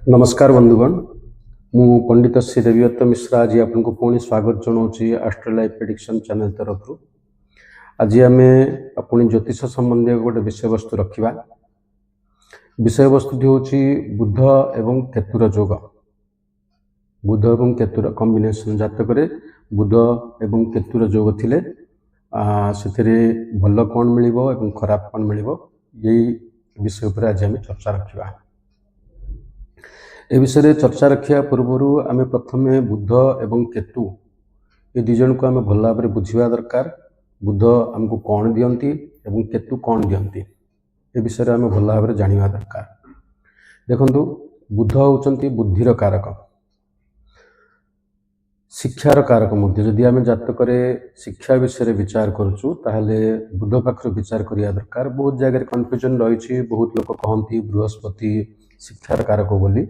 नमस्कार बंधुगण मु पंडित श्री देवीदत्त मिश्रा आज आपको पुणी स्वागत जनाऊँगी एस्ट्रोलाइफ प्रेडिक्शन चैनल तरफ आज आम अपनी ज्योतिष संबंधी गोटे विषय वस्तु रखा विषय वस्तु हूँ बुध एवं केतुर जोग बुध एवं केतुर कॉम्बिनेशन जातक बुध एवं केतुर जोग थिले से भल कौन मिलिबो एवं खराब कौन मिलिबो यही विषय पर आज आम चर्चा रखा ए विषय चर्चा रखा पूर्वर आम प्रथम बुध एवं केतु ये दुई जन को आम भल भाव में बुझा दरकार बुध आमको कौन दियंती एवं केतु कौन दियंती ए विषय आम भल भाव में जाना दरकार। देखंतु बुध होउचंती बुद्धिर कारक शिक्षार कारक मध्य जदि आम जातक शिक्षा विषय विचार करुचु ताहले बुध पाखर विचार करिया दरकार। बहुत जगह कन्फ्यूजन रही बहुत लोग कहती बृहस्पति शिक्षार कारक बोली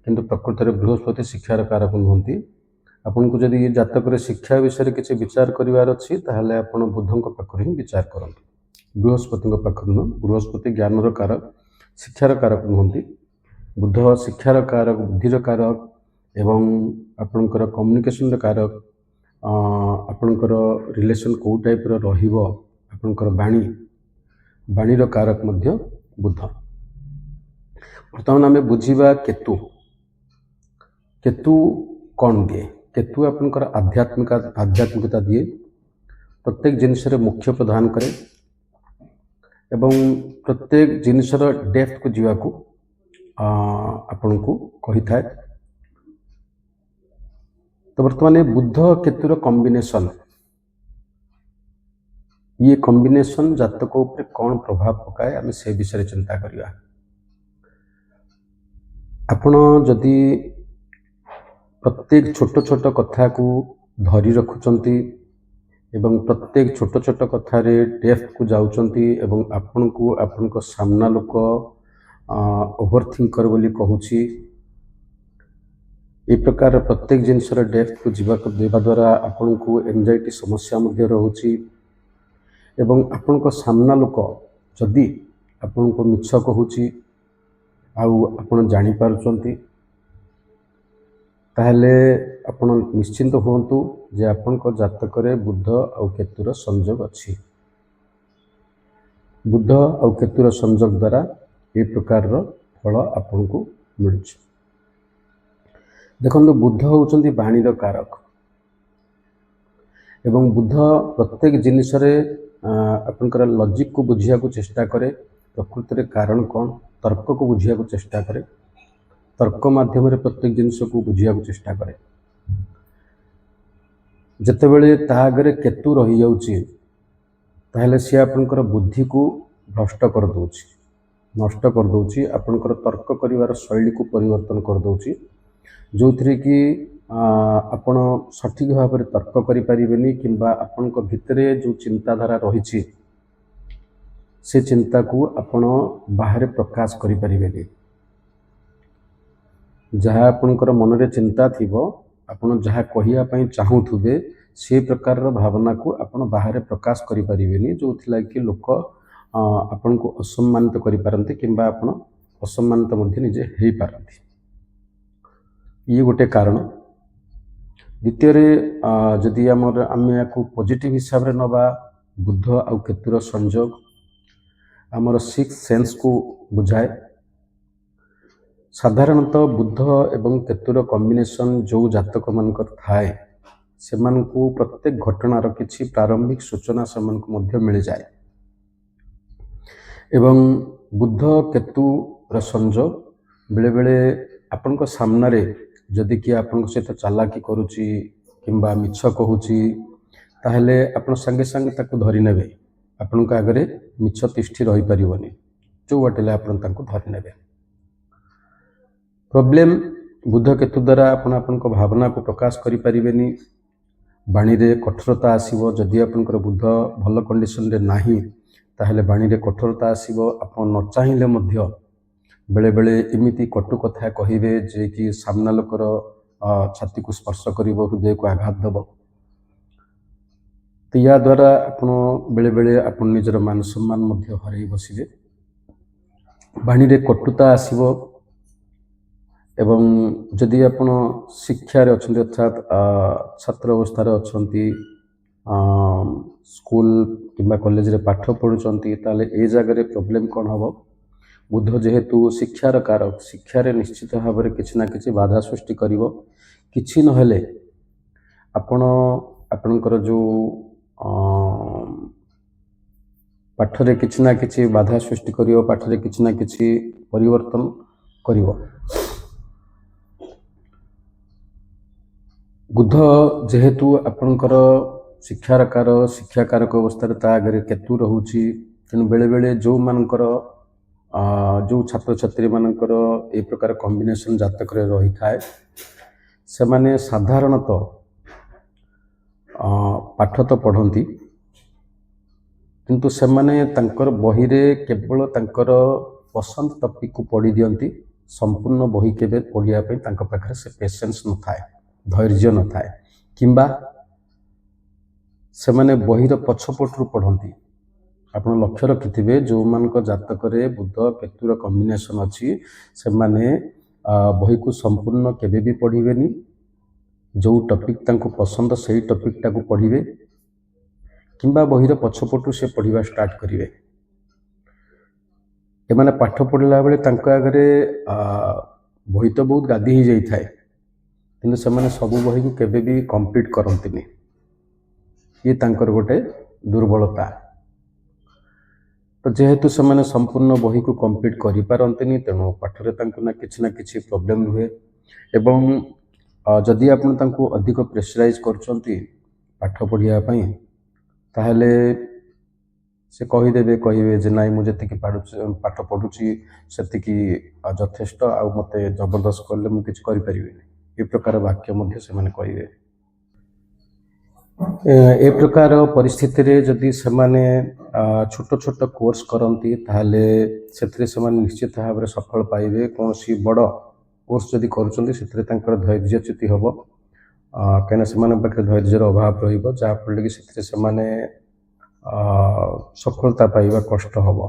किंतु प्रकृत में बृहस्पति शिक्षार कारक नुहति। आपन को जदि जातक शिक्षा विषय किसी विचार करिवार अछि ताहले आपण बुधंक पाखर ही विचार करंतु बृहस्पति पाखर नुह। बृहस्पति ज्ञानर कारक शिक्षार कारक नुहति। बुध शिक्षार कारक बुद्धिर कारक एवं आपणकर कम्युनिकेशन कारक आपणकर रिलेशन कौ टाइप रहिबो आपणकर बाणीर कारक मध्य बुध। बर्तमान आम बुझा केतु केतु कौन दिए केतु आपणकर आध्यात्मिकता दिए प्रत्येक जिनस मुख्य प्रदान करे एवं प्रत्येक जिनसर डेप्थ को जीवाकू आपण को कही थाए। तो बर्तमान बुध केतुर कॉम्बिनेशन ये कॉम्बिनेशन जातक उपर कौन प्रभाव पकाए आम से विषय चिंता करिया। आपण जदि प्रत्येक छोट छोट कथा को धरी रखुचंती एवं प्रत्येक छोट छोट कथार डेप्थ को जाउचंती एवं आपण को आपण को सामना लोक ओवरथिंकर बोली कहूची ए प्रकार प्रत्येक जिनसर डेप्थ को जीवा देवा द्वारा आपण को एंजाइटी समस्या मध्य रोची एवं आपण को सामना लोक जदि आपण को मिछ कहूची आउ आपण जानी पारुचंती ताहले आपण निश्चिंत होंतु जे आपण को जातक बुध और केतुर संयोग अच्छी। बुध और केतुर संयोग द्वारा ये प्रकार फल आपण को मिल। देखो बुध होउचंती बाणीर कारक एवं बुध प्रत्येक जिनिस आपनकर लॉजिक को बुझिया को चेष्टा करे प्रकृत रे कारण कौन तर्क को बुझिया को चेष्टा करे तर्क माध्यम प्रत्येक जिनिस को बुझिया को चेष्टा करे। जेतेबेले तागरे केतु रही जाउची ताहले से आपनकर बुद्धि को भ्रष्ट कर दोची नष्ट कर दोची आपनकर तर्क करिवार शैली को परिवर्तन कर दोची जो थी कि आपण सठिक भाव में तर्क करें किंबा आपण भितरे जो चिंताधारा रही से चिंता को आपण बाहर प्रकाश करें जहाँ आपणकर मन रे चिंता थिबो आपण जहाँ कहिया चाहूथुबे से प्रकार भावना को आपण बाहर प्रकाश करें जो थिला कि लोक आपण को असम्मानित करिपारंती किंबा आपण असम्मानित मध्य निजे हेई पारंती ये गोटे कारण। द्वितीय जदि आम या पॉजिटिव हिसाब से नवा बुध और केतुर संयोग आमर सिक्स सेंस को बुझाए। साधारणतः बुध एवं केतुर कॉम्बिनेशन जो जातक मानकर थाए से मानकु प्रत्येक घटनार किछि प्रारंभिक सूचना से मानकु मध्य मिल जाए एवं बुध केतुर संयोग बेले बेले आपण को सामना रे जदि कि आपण सहित चालाकी करुची किंबा मिछ कहूची ताहले आपण संगे संगे ताकू धरी नेबे आपण का आगरे मिछ तिष्ठी रही परिबनी जो वाटेले आपण ताकू धरी नेबे। प्रॉब्लम बुध केतु द्वारा आपण को भावना को प्रकाश करि परिबेनी बाणी रे कठोरता आसीबो जदि आपनकर बुध भल कंडीशन रे नाही ताहले बाणी रे कठोरता आसीबो आपण न चाहिले मध्य बेले बेले एमिति कटु कथा कहिबे जे कि सामना लोकर छाती को स्पर्श करिबो हृदय को आघात देबो। तो या द्वारा आपण बेले बेले आपण निजर मान सम्मान मध्य हरई बसिबे बाणी रे कटुता आसीबो ଏବଂ ଯଦି ଆପଣ ଶିକ୍ଷାରେ ଅଛନ୍ତି ଅର୍ଥାତ୍ ଛାତ୍ର ଅବସ୍ଥାରେ ଅଛନ୍ତି, ସ୍କୁଲ କିମ୍ବା କଲେଜରେ ପାଠ ପଢ଼ୁଛନ୍ତି, ତାହେଲେ ଏ ଜାଗାରେ ପ୍ରୋବ୍ଲେମ୍ କ'ଣ ହେବ? ବୁଧ ଯେହେତୁ ଶିକ୍ଷାର କାରକ, ଶିକ୍ଷାରେ ନିଶ୍ଚିତ ଭାବରେ କିଛି ନା କିଛି ବାଧା ସୃଷ୍ଟି କରିବ। କିଛି ନହେଲେ ଆପଣ ଆପଣଙ୍କର ଯେଉଁ ପାଠରେ କିଛି ନା କିଛି ବାଧା ସୃଷ୍ଟି କରିବ, ପାଠରେ କିଛି ନା କିଛି ପରିବର୍ତ୍ତନ କରିବ। ବୁଧ ଯେହେତୁ ଆପଣଙ୍କର ଶିକ୍ଷାକାରକ ଅବସ୍ଥାରେ ତା ଆଗରେ କେତୁ ରହୁଛି, ତେଣୁ ବେଳେବେଳେ ଯେଉଁମାନଙ୍କର ଯେଉଁ ଛାତ୍ରଛାତ୍ରୀମାନଙ୍କର ଏ ପ୍ରକାର କମ୍ବିନେସନ୍ ଜାତକରେ ରହିଥାଏ, ସେମାନେ ସାଧାରଣତଃ ପାଠ ତ ପଢ଼ନ୍ତି, କିନ୍ତୁ ସେମାନେ ତାଙ୍କର ବହିରେ କେବଳ ତାଙ୍କର ପସନ୍ଦ ଟପିକକୁ ପଢ଼ି ଦିଅନ୍ତି। ସମ୍ପୂର୍ଣ୍ଣ ବହି କେବେ ପଢ଼ିବା ପାଇଁ ତାଙ୍କ ପାଖରେ ସେ ପେସେନ୍ସ ନଥାଏ, ଧୈର୍ଯ୍ୟ ନଥାଏ, କିମ୍ବା ସେମାନେ ବହିର ପଛପଟରୁ ପଢ଼ନ୍ତି। ଆପଣ ଲକ୍ଷ୍ୟ ରଖିଥିବେ, ଯେଉଁମାନଙ୍କ ଜାତକରେ ବୁଧ କେତୁର କମ୍ବିନେସନ୍ ଅଛି, ସେମାନେ ବହିକୁ ସମ୍ପୂର୍ଣ୍ଣ କେବେ ବି ପଢ଼ିବେନି। ଯେଉଁ ଟପିକ୍ ତାଙ୍କୁ ପସନ୍ଦ ସେଇ ଟପିକ୍ଟାକୁ ପଢ଼ିବେ, କିମ୍ବା ବହିର ପଛପଟୁ ସେ ପଢ଼ିବା ଷ୍ଟାର୍ଟ କରିବେ। ଏମାନେ ପାଠ ପଢ଼ିଲା ବେଳେ ତାଙ୍କ ଆଗରେ ବହି ତ ବହୁତ ଗାଦି ହେଇଯାଇଥାଏ, କିନ୍ତୁ ସେମାନେ ସବୁ ବହିକୁ କେବେ ବି କମ୍ପ୍ଲିଟ୍ କରନ୍ତିନି। ଇଏ ତାଙ୍କର ଗୋଟେ ଦୁର୍ବଳତା। ତ ଯେହେତୁ ସେମାନେ ସମ୍ପୂର୍ଣ୍ଣ ବହିକୁ କମ୍ପ୍ଲିଟ୍ କରିପାରନ୍ତିନି, ତେଣୁ ପାଠରେ ତାଙ୍କୁ କିଛି ନା କିଛି ପ୍ରୋବ୍ଲେମ୍ ରୁହେ। ଏବଂ ଯଦି ଆପଣ ତାଙ୍କୁ ଅଧିକ ପ୍ରେସରାଇଜ୍ କରୁଛନ୍ତି ପାଠ ପଢ଼ିବା ପାଇଁ, ତାହେଲେ ସେ କହିବେ ଯେ ନାଇଁ, ମୁଁ ଯେତିକି ପାଠ ପଢ଼ୁଛି ସେତିକି ଯଥେଷ୍ଟ, ଆଉ ମୋତେ ଜବରଦସ୍ତ କଲେ ମୁଁ କିଛି କରିପାରିବିନି। ଏ ପ୍ରକାର ବାକ୍ୟ ମଧ୍ୟ ସେମାନେ କହିବେ। ଏ ପ୍ରକାର ପରିସ୍ଥିତିରେ ଯଦି ସେମାନେ ଛୋଟ ଛୋଟ କୋର୍ସ କରନ୍ତି, ତାହେଲେ ସେଥିରେ ସେମାନେ ନିଶ୍ଚିତ ଭାବରେ ସଫଳ ପାଇବେ। କୌଣସି ବଡ଼ କୋର୍ସ ଯଦି କରୁଛନ୍ତି, ସେଥିରେ ତାଙ୍କର ଧୈର୍ଯ୍ୟଚ୍ୟୁତି ହେବ, କାହିଁକିନା ସେମାନଙ୍କ ପାଖରେ ଧୈର୍ଯ୍ୟର ଅଭାବ ରହିବ, ଯାହାଫଳରେ କି ସେଥିରେ ସେମାନେ ସଫଳତା ପାଇବା କଷ୍ଟ ହେବ।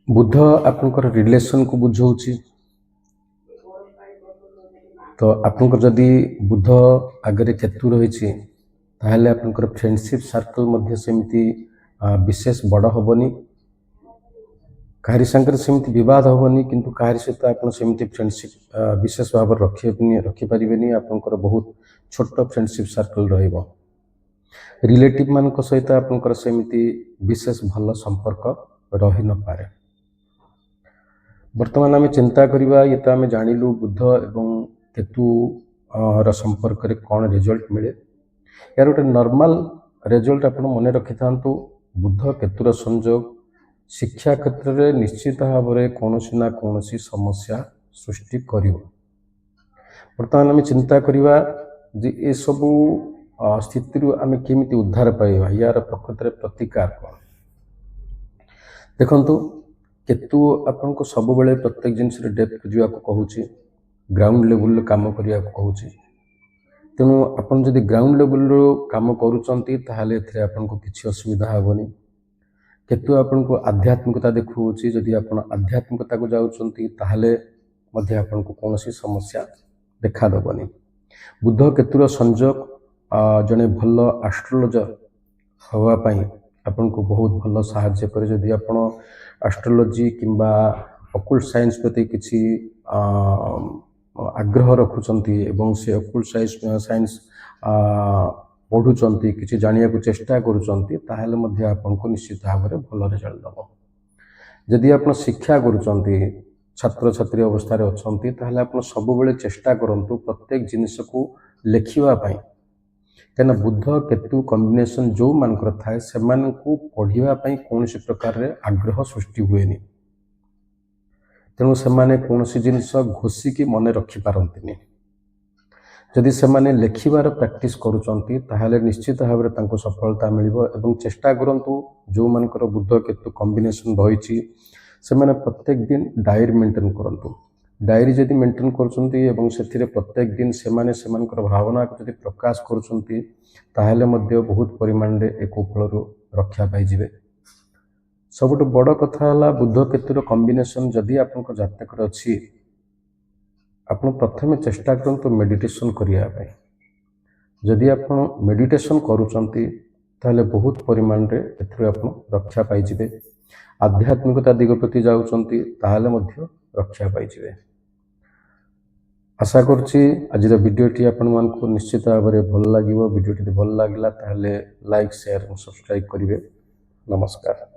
ବୁଧ ଆପଣଙ୍କର ରିଲେସନକୁ ବୁଝଉଛି। ତ ଆପଣଙ୍କର ଯଦି ବୁଧ ଆଗରେ କେତୁ ରହିଛି, ତାହେଲେ ଆପଣଙ୍କର ଫ୍ରେଣ୍ଡସିପ୍ ସାର୍କଲ୍ ମଧ୍ୟ ସେମିତି ବିଶେଷ ବଡ଼ ହେବନି, କାହାରି ସାଙ୍ଗରେ ସେମିତି ବିବାଦ ହେବନି, କିନ୍ତୁ କାହାରି ସହିତ ଆପଣ ସେମିତି ଫ୍ରେଣ୍ଡସିପ୍ ବିଶେଷ ଭାବରେ ରଖିପାରିବେନି। ଆପଣଙ୍କର ବହୁତ ଛୋଟ ଫ୍ରେଣ୍ଡସିପ୍ ସାର୍କଲ୍ ରହିବ। ରିଲେଟିଭ୍ ମାନଙ୍କ ସହିତ ଆପଣଙ୍କର ସେମିତି ବିଶେଷ ଭଲ ସମ୍ପର୍କ ରହିନପାରେ। ବର୍ତ୍ତମାନ ଆମେ ଚିନ୍ତା କରିବା, ଇଏ ତ ଆମେ ଜାଣିଲୁ ବୁଧ ଏବଂ କେତୁର ସମ୍ପର୍କରେ କ'ଣ ରେଜଲ୍ଟ ମିଳେ। ଏହାର ଗୋଟେ ନର୍ମାଲ ରେଜଲ୍ଟ ଆପଣ ମନେ ରଖିଥାନ୍ତୁ। ବୁଧ କେତୁର ସଂଯୋଗ ଶିକ୍ଷା କ୍ଷେତ୍ରରେ ନିଶ୍ଚିତ ଭାବରେ କୌଣସି ନା କୌଣସି ସମସ୍ୟା ସୃଷ୍ଟି କରିବ। ବର୍ତ୍ତମାନ ଆମେ ଚିନ୍ତା କରିବା ଯେ ଏସବୁ ସ୍ଥିତିରୁ ଆମେ କେମିତି ଉଦ୍ଧାର ପାଇବା, ୟାର ପ୍ରକୃତରେ ପ୍ରତିକାର କ'ଣ? ଦେଖନ୍ତୁ, କେତୁ ଆପଣଙ୍କୁ ସବୁବେଳେ ପ୍ରତ୍ୟେକ ଜିନିଷରେ ଡେପ୍ଥକୁ ଯିବାକୁ କହୁଛି, ଗ୍ରାଉଣ୍ଡ ଲେବୁଲରେ କାମ କରିବାକୁ କହୁଛି। ତେଣୁ ଆପଣ ଯଦି ଗ୍ରାଉଣ୍ଡ ଲେବୁଲରୁ କାମ କରୁଛନ୍ତି, ତାହେଲେ ଏଥିରେ ଆପଣଙ୍କୁ କିଛି ଅସୁବିଧା ହେବନି। କେତୁ ଆପଣଙ୍କୁ ଆଧ୍ୟାତ୍ମିକତା ଦେଖାଉଛି। ଯଦି ଆପଣ ଆଧ୍ୟାତ୍ମିକତାକୁ ଯାଉଛନ୍ତି, ତାହେଲେ ମଧ୍ୟ ଆପଣଙ୍କୁ କୌଣସି ସମସ୍ୟା ଦେଖାଦେବନି। ବୁଧ କେତୁର ସଂଯୋଗ ଜଣେ ଭଲ ଆଷ୍ଟ୍ରୋଲୋଜର ହେବା ପାଇଁ ଆପଣଙ୍କୁ ବହୁତ ଭଲ ସାହାଯ୍ୟ କରେ। ଯଦି ଆପଣ ଆଷ୍ଟ୍ରୋଲୋଜି କିମ୍ବା ଅକୁଲ୍ଟ ସାଇନ୍ସ ପ୍ରତି କିଛି ଆଗ୍ରହ ରଖୁଛନ୍ତି ଏବଂ ସେ ଅକୁଲ୍ଟ ସାଇନ୍ସ ପଢ଼ୁଛନ୍ତି, କିଛି ଜାଣିବାକୁ ଚେଷ୍ଟା କରୁଛନ୍ତି, ତାହେଲେ ମଧ୍ୟ ଆପଣଙ୍କୁ ନିଶ୍ଚିତ ଭାବରେ ଭଲ ରେଜଲ୍ଟ ଦେବ। ଯଦି ଆପଣ ଶିକ୍ଷା କରୁଛନ୍ତି, ଛାତ୍ରଛାତ୍ରୀ ଅବସ୍ଥାରେ ଅଛନ୍ତି, ତାହେଲେ ଆପଣ ସବୁବେଳେ ଚେଷ୍ଟା କରନ୍ତୁ ପ୍ରତ୍ୟେକ ଜିନିଷକୁ ଲେଖିବା ପାଇଁ, କାହିଁକିନା ବୁଧ କେତୁ କମ୍ବିନେସନ୍ ଯେଉଁମାନଙ୍କର ଥାଏ, ସେମାନଙ୍କୁ ପଢ଼ିବା ପାଇଁ କୌଣସି ପ୍ରକାରରେ ଆଗ୍ରହ ସୃଷ୍ଟି ହୁଏନି। ତେଣୁ ସେମାନେ କୌଣସି ଜିନିଷ ଘୋଷିକି ମନେ ରଖିପାରନ୍ତିନି। ଯଦି ସେମାନେ ଲେଖିବାର ପ୍ରାକ୍ଟିସ୍ କରୁଛନ୍ତି, ତାହେଲେ ନିଶ୍ଚିତ ଭାବରେ ତାଙ୍କୁ ସଫଳତା ମିଳିବ। ଏବଂ ଚେଷ୍ଟା କରନ୍ତୁ, ଯେଉଁମାନଙ୍କର ବୁଧ କେତୁ କମ୍ବିନେସନ୍ ରହିଛି, ସେମାନେ ପ୍ରତ୍ୟେକ ଦିନ ଡାଏରୀ ମେଣ୍ଟେନ୍ କରନ୍ତୁ। ଡାଏରୀ ଯଦି ମେଣ୍ଟେନ୍ କରୁଛନ୍ତି ଏବଂ ସେଥିରେ ପ୍ରତ୍ୟେକ ଦିନ ସେମାନେ ସେମାନଙ୍କର ଭାବନାକୁ ଯଦି ପ୍ରକାଶ କରୁଛନ୍ତି, ତାହେଲେ ମଧ୍ୟ ବହୁତ ପରିମାଣରେ ଏ କୌଫଳରୁ ରକ୍ଷା ପାଇଯିବେ। सबुठु बड़ कथा है बुध केतुर कॉम्बिनेशन जदि आपन जातक अच्छी आप प्रथम चेष्टा करते मेडिटेशन करने जदि आप मेडिटेशन करुँच ताहले बहुत परिमाण रे एथुर आप रक्षा पाइबे आध्यात्मिकता दिग प्रति जाउछंती ताहले मध्य रक्षा पाइबे। आशा करुच्ची आज वीडियोटी आपण मानक निश्चित भाव में भल लगे वीडियोटी भल लगला ताहले लाइक शेयर और सब्सक्राइब करेंगे। नमस्कार।